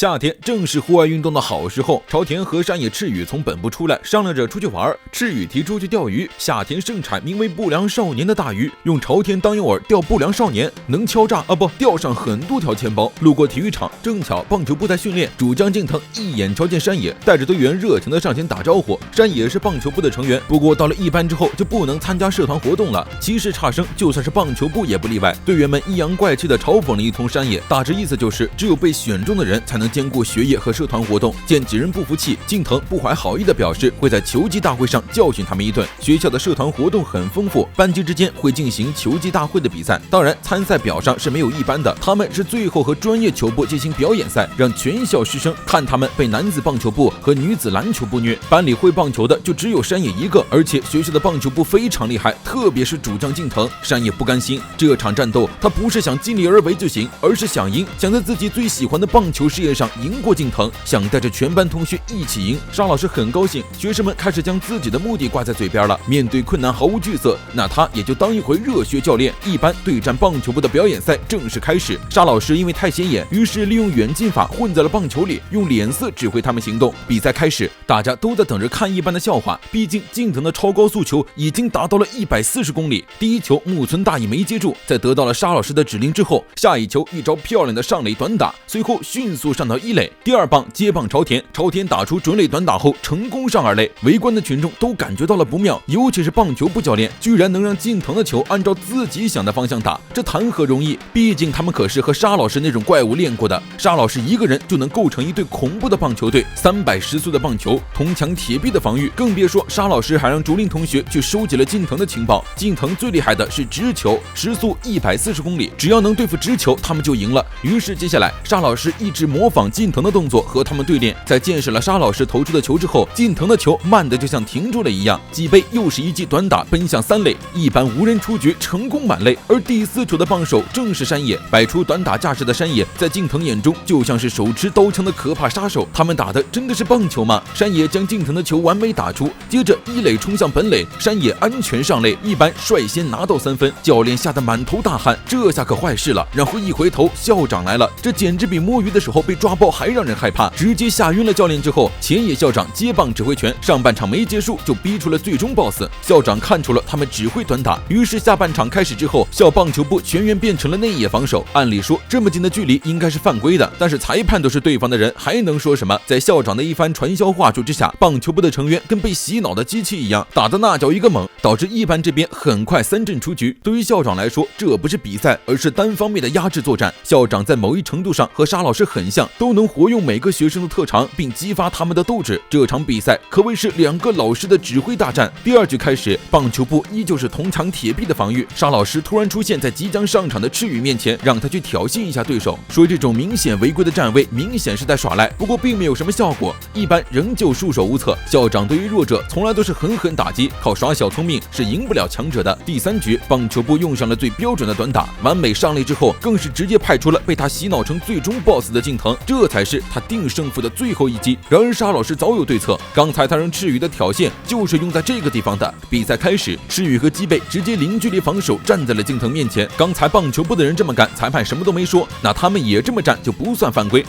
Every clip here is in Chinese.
夏天正是户外运动的好时候，朝田和山野赤羽从本部出来，商量着出去玩。赤羽提出去钓鱼，夏天盛产名为不良少年的大鱼，用朝田当诱饵钓不良少年，能敲诈钓上很多条钱包。路过体育场，正巧棒球部在训练，主将近藤一眼瞧见山野，带着队员热情的上前打招呼。山野是棒球部的成员，不过到了一班之后就不能参加社团活动了，气势差生，就算是棒球部也不例外。队员们阴阳怪气的嘲讽了一通山野，大致意思就是只有被选中的人才能兼顾学业和社团活动。见几人不服气，近藤不怀好意的表示会在球技大会上教训他们一顿。学校的社团活动很丰富，班级之间会进行球技大会的比赛，当然参赛表上是没有一班的，他们是最后和专业球部进行表演赛，让全校师生看他们被男子棒球部和女子篮球部虐。班里会棒球的就只有山野一个，而且学校的棒球部非常厉害，特别是主将近藤。山野不甘心，这场战斗他不是想尽力而为就行，而是想赢，想在自己最喜欢的棒球事业上赢过近藤，想带着全班同学一起赢。沙老师很高兴，学生们开始将自己的目的挂在嘴边了。面对困难毫无惧色，那他也就当一回热血教练。一班对战棒球部的表演赛正式开始。沙老师因为太显眼，于是利用远近法混在了棒球里，用脸色指挥他们行动。比赛开始，大家都在等着看一班的笑话，毕竟近藤的超高速球已经达到了140公里。第一球木村大义没接住，在得到了沙老师的指令之后，下一球一招漂亮的上垒短打，随后迅速上到一垒。第二棒接棒朝田打出准垒短打后成功上二垒，围观的群众都感觉到了不妙，尤其是棒球部教练居然能让近藤的球按照自己想的方向打，这谈何容易？毕竟他们可是和沙老师那种怪物练过的，沙老师一个人就能构成一队恐怖的棒球队，310速的棒球，铜墙铁壁的防御，更别说沙老师还让竹林同学去收集了近藤的情报。近藤最厉害的是直球，时速140公里，只要能对付直球，他们就赢了。于是接下来沙老师一直模仿近藤的动作和他们对练，在见识了沙老师投出的球之后，近藤的球慢的就像停住了一样，几杯又是一记短打奔向三垒，一般无人出局，成功满垒。而第4球的棒手正是山野，摆出短打架势的山野在近藤眼中就像是手持刀枪的可怕杀手。他们打的真的是棒球吗？山野将近藤的球完美打出，接着一垒冲向本垒，山野安全上垒，一般率先拿到3分。教练吓得满头大汗，这下可坏事了。然后一回头，校长来了，这简直比摸鱼的时候被抓包还让人害怕，直接吓晕了教练之后，前野校长接棒指挥权，上半场没结束就逼出了最终 BOSS。 校长看出了他们只会短打，于是下半场开始之后，校棒球部全员变成了内野防守。按理说这么近的距离应该是犯规的，但是裁判都是对方的人，还能说什么？在校长的一番传销话术之下，棒球部的成员跟被洗脑的机器一样，打的那叫一个猛，导致一班这边很快3阵出局。对于校长来说，这不是比赛，而是单方面的压制作战。校长在某一程度上和沙老师很像，都能活用每个学生的特长，并激发他们的斗志。这场比赛可谓是2个老师的指挥大战。第2局开始，棒球部依旧是铜墙铁壁的防御，沙老师突然出现在即将上场的赤羽面前，让他去挑衅一下对手，说这种明显违规的站位明显是在耍赖，不过并没有什么效果，一般仍旧束手无策。校长对于弱者从来都是狠狠打击，靠耍小聪明是赢不了强者的。第3局，棒球部用上了最标准的短打，完美上垒之后，更是直接派出了被他洗脑成最终 BOSS 的近藤，这才是他定胜负的最后一击。然而沙老师早有对策，刚才他让赤羽的挑衅就是用在这个地方的。比赛开始，赤羽和基贝直接零距离防守站在了近藤面前。刚才棒球部的人这么干，裁判什么都没说，那他们也这么站就不算犯规。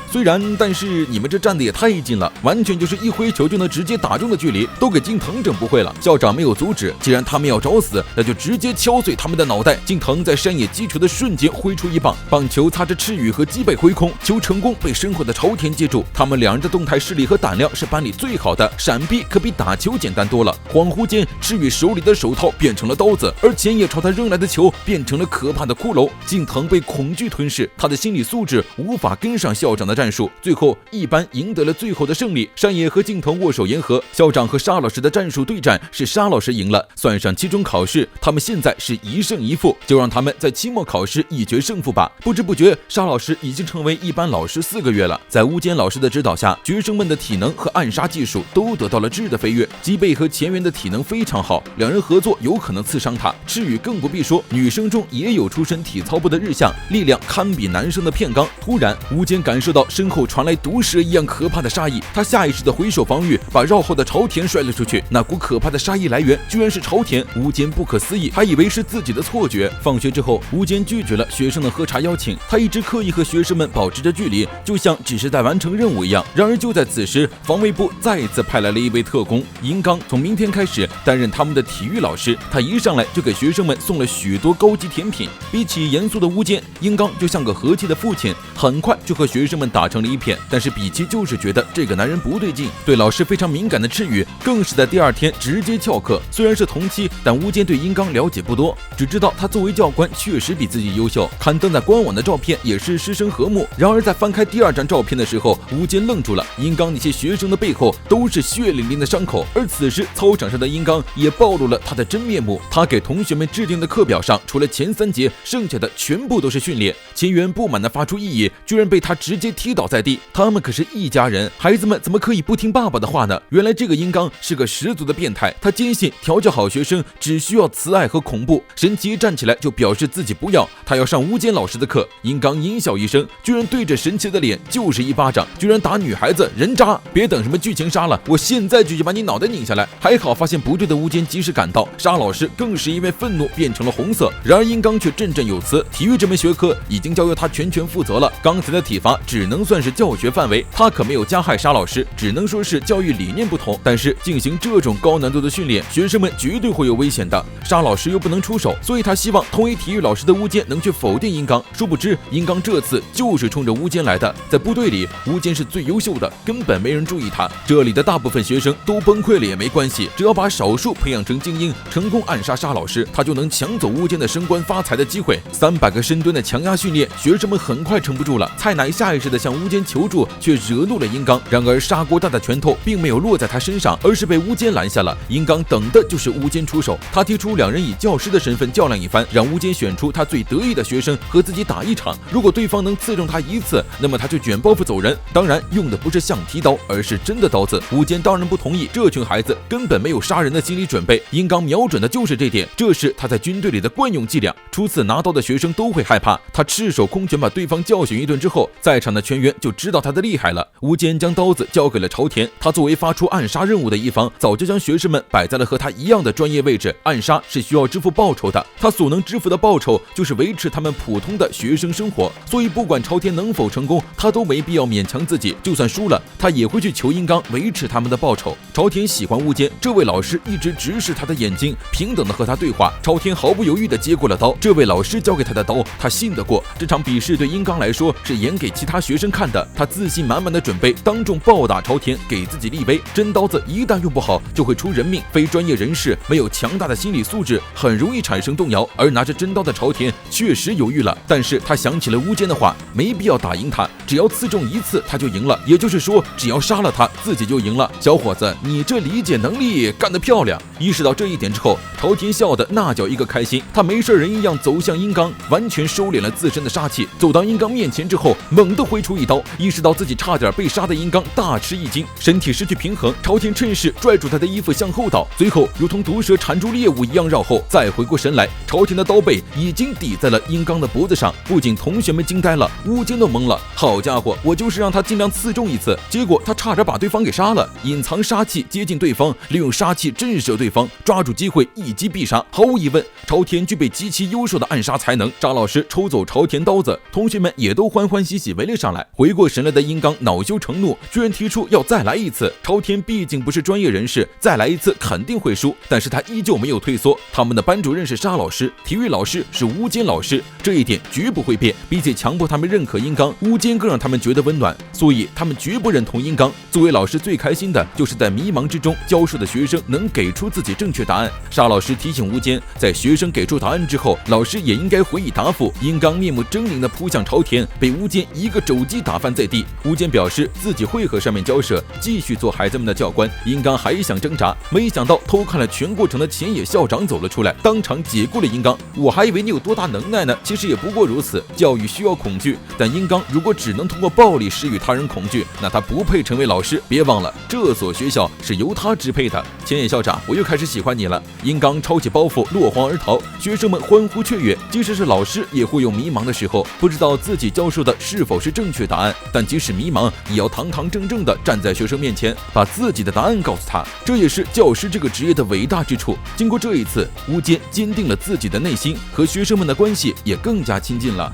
但是你们这站的也太近了，完全就是一挥球就能直接打中的距离，都给近藤整不会了。校长没有阻止，既然他们要找死，那就直接敲碎他们的脑袋。近藤在山野击球的瞬间挥出一棒，棒球擦着赤羽和基贝挥空，球成功被身后的朝田接住。他们2人的动态视力和胆量是班里最好的，闪避可比打球简单多了。恍惚间，赤羽手里的手套变成了刀子，而前野朝他扔来的球变成了可怕的骷髅。近藤被恐惧吞噬，他的心理素质无法跟上校长的战术。最后一班赢得了最后的胜利，山野和近藤握手言和。校长和沙老师的战术对战是沙老师赢了，算上期中考试，他们现在是1胜1负，就让他们在期末考试一决胜负吧。不知不觉，沙老师已经成为一班老师4个月了。在乌坚老师的指导下，学生们的体能和暗杀技术都得到了质的飞跃。基贝和前原的体能非常好，2人合作有可能刺伤他。赤羽更不必说，女生中也有出身体操部的日向，力量堪比男生的片冈。突然，乌坚感受到身后传来毒蛇一样可怕的杀意，他下意识的回手防御，把绕后的朝田摔了出去。那股可怕的杀意来源居然是朝田，乌坚不可思议，还以为是自己的错觉。放学之后，乌坚拒绝了学生的喝茶邀请，他一直刻意和学生们保持着距离，就像只是在完成任务一样。然而就在此时，防卫部再一次派来了一位特工银刚，从明天开始担任他们的体育老师。他一上来就给学生们送了许多高级甜品。比起严肃的乌坚，银刚就像个和气的父亲，很快就和学生们打成了一片。但是比奇就是觉得这个男人不对劲，对老师非常敏感的赤羽更是在第二天直接翘课。虽然是同期，但乌坚对银刚了解不多，只知道他作为教官确实比自己优秀。刊登在官网的照片也是师生和睦。然而在翻开第二张照片的时候，乌坚愣住了。银刚那些学生的背后都是血淋淋的伤口，而此时操场上的银刚也暴露了他的真面目。他给同学们制定的课表上，除了前3节，剩下的全部都是训练。秦源不满地发出异议，居然被他直接踢倒在地。他们可是一家人，孩子们怎么可以不听爸爸的话呢？原来这个银刚是个十足的变态，他坚信调教好学生只需要慈爱和恐怖。神奇站起来就表示自己不要，他要上乌坚老师的课。银刚阴笑一声，居然对着神奇的脸就是一巴掌，居然打女孩子，人渣！别等什么剧情杀了，我现在就去把你脑袋拧下来！还好发现不对的乌坚及时赶到，沙老师更是因为愤怒变成了红色。然而银刚却振振有词，体育这门学科已经交由他全权负责了，刚才的体罚只能算是教学范围，他可没有加害沙老师，只能说是教育理念不同。但是进行这种高难度的训练，学生们绝对会有危险的，沙老师又不能出手，所以他希望同为体育老师的乌坚能去否定银刚。殊不知银刚这次就是冲着乌坚来的，在部队里乌坚是最优秀的，根本没人注意他。这里的大部分学生都崩溃了也没关系，只要把少数培养成精英，成功暗杀沙老师，他就能抢走乌坚的升官发财的机会。300个深蹲的强压训练，学生们很快撑不住了。蔡乃下意识地向乌坚求助，却惹怒了银刚。然而砂锅大的拳头并没有落在他身上，而是被乌坚拦下了。银刚等的就是乌坚出手，他提出2人以教师的身份较量一番，让乌坚选出他最得意的学生和自己打一场。如果对方能刺中他1次，那么他就卷包袱走人。当然用的不是橡皮刀，而是真的刀子。乌坚当然不同意，这群孩子根本没有杀人的心理准备。银刚瞄准的就是这点，这是他在军队里的惯用伎俩。初次拿刀的学生都会害怕，他赤手空拳把对方教训一顿之后，在场的全员就知道他的厉害了。乌坚将刀子交给了朝田，他作为发出暗杀任务的一方，早就将学生们摆在了和他一样的专业位置。暗杀是需要支付报酬的，他所能支付的报酬就是维持他们普通的学生生活，所以不管朝田能否成功，他都没必要勉强自己，就算输了，他也会去求银刚维持他们的报酬。朝田喜欢乌坚，这位老师一直直视他的眼睛，平等的和他对话。朝田毫不犹豫地接过了刀，这位老师交给他的刀，他信得过。这场比试对银刚来说是演给其他学生看的，他自信满满的准备当众暴打朝田，给自己立威。真刀子一旦用不好，就会出人命。非专业人士没有强大的心理素质，很容易产生动摇。而拿着真刀的朝田确实犹豫了，但是他想起了乌坚的话，没必要打赢他，只要刺中1次他就赢了，也就是说只要杀了他自己就赢了。小伙子，你这理解能力干得漂亮。意识到这一点之后，朝田笑得那叫一个开心，他没事人一样走向银刚，完全收敛了自身的杀气。走到银刚面前之后，猛地挥出一刀，意识到自己差点被杀的银刚大吃一惊，身体失去平衡，朝田趁势拽住他的衣服向后倒，随后如同毒蛇缠住猎物一样绕后。再回过神来，朝田的刀背已经抵在了银刚的脖子上。不仅同学们惊呆了，乌坚都懵了。好家伙，我就是让他尽量刺中1次，结果他差点把对方给杀了。隐藏杀气接近对方，利用杀气震慑对方，抓住机会一击必杀。毫无疑问，朝田具备极其优秀的暗杀才能。沙老师抽走朝田刀子，同学们也都欢欢喜喜围了上来。回过神来的银刚恼羞成怒，居然提出要再来1次。朝田毕竟不是专业人士，再来1次肯定会输，但是他依旧没有退缩。他们的班主任是沙老师，体育老师是乌坚老师，这一点绝不会变。比起强迫他们认可银刚，乌坚更让他们觉得温暖，所以他们绝不认同银刚。作为老师最开心的就是在迷茫之中教授的学生能给出自己正确答案。沙老师提醒乌坚，在学生给出答案之后，老师也应该回以答复。银刚面目狰狞地扑向朝田，被乌坚一个肘击打翻在地。乌坚表示自己会和上面交涉，继续做孩子们的教官。银刚还想挣扎，没想到偷看了全过程的前野校长走了出来，当场解雇了银刚。我还以为你有多大能耐呢，其实也不过如此。教育需要恐惧，但银刚如果只能通过暴力施予他人恐惧，那他不配成为老师。别忘了，这所学校是由他支配的。前野校长，我又开始喜欢你了。银刚抄起包袱落荒而逃，学生们欢呼雀跃。即使是老师也会有迷茫的时候，不知道自己教授的是否是正确答案，但即使迷茫，也要堂堂正正地站在学生面前，把自己的答案告诉他。这也是教师这个职业的伟大之处。经过这一次，乌坚坚定了自己的内心，和学生们的关系也更加亲近了。